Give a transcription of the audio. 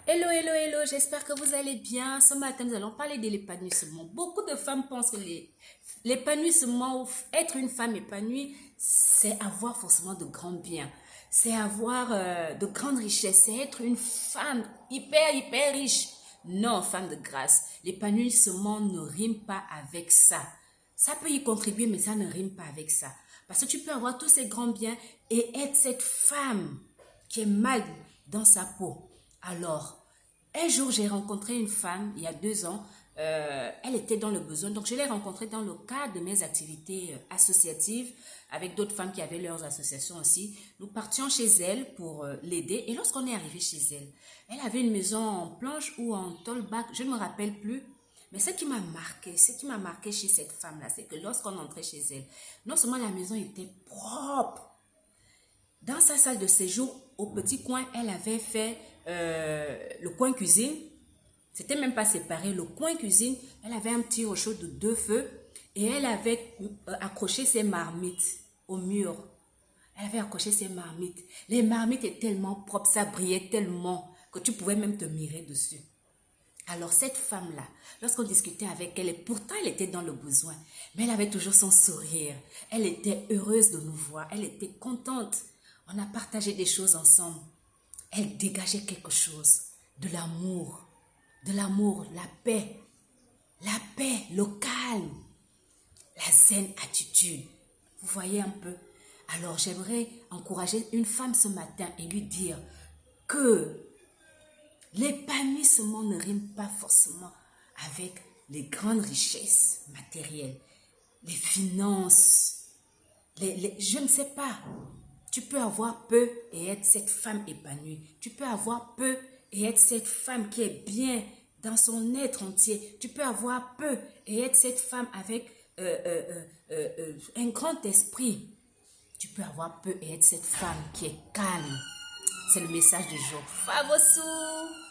Hello, hello, hello, j'espère que vous allez bien. Ce matin, nous allons parler de l'épanouissement. Beaucoup de femmes pensent que l'épanouissement, ou être une femme épanouie, c'est avoir forcément de grands biens. C'est avoir de grandes richesses. C'est être une femme hyper, hyper riche. Non, femme de grâce. L'épanouissement ne rime pas avec ça. Ça peut y contribuer, mais ça ne rime pas avec ça. Parce que tu peux avoir tous ces grands biens et être cette femme qui est mal dans sa peau. Alors, un jour, j'ai rencontré une femme, il y a 2 ans, elle était dans le besoin. Donc, je l'ai rencontrée dans le cadre de mes activités associatives avec d'autres femmes qui avaient leurs associations aussi. Nous partions chez elle pour l'aider. Et lorsqu'on est arrivé chez elle, elle avait une maison en planche ou en tolbac, je ne me rappelle plus. Mais ce qui m'a marqué chez cette femme-là, c'est que lorsqu'on entrait chez elle, non seulement la maison était propre, dans sa salle de séjour, au petit coin, elle avait fait le coin cuisine. C'était même pas séparé. Le coin cuisine, elle avait un petit réchaud de 2 feux et elle avait accroché ses marmites au mur. Elle avait accroché ses marmites. Les marmites étaient tellement propres, ça brillait tellement que tu pouvais même te mirer dessus. Alors cette femme-là, lorsqu'on discutait avec elle, et pourtant elle était dans le besoin, mais elle avait toujours son sourire. Elle était heureuse de nous voir, elle était contente. On a partagé des choses ensemble. Elle dégageait quelque chose, de l'amour, la paix, le calme, la zen attitude. Vous voyez un peu? Alors j'aimerais encourager une femme ce matin et lui dire que l'épanouissement ne rime pas forcément avec les grandes richesses matérielles, les finances, je ne sais pas. Tu peux avoir peu et être cette femme épanouie. Tu peux avoir peu et être cette femme qui est bien dans son être entier. Tu peux avoir peu et être cette femme avec un grand esprit. Tu peux avoir peu et être cette femme qui est calme. C'est le message du jour. Favossou!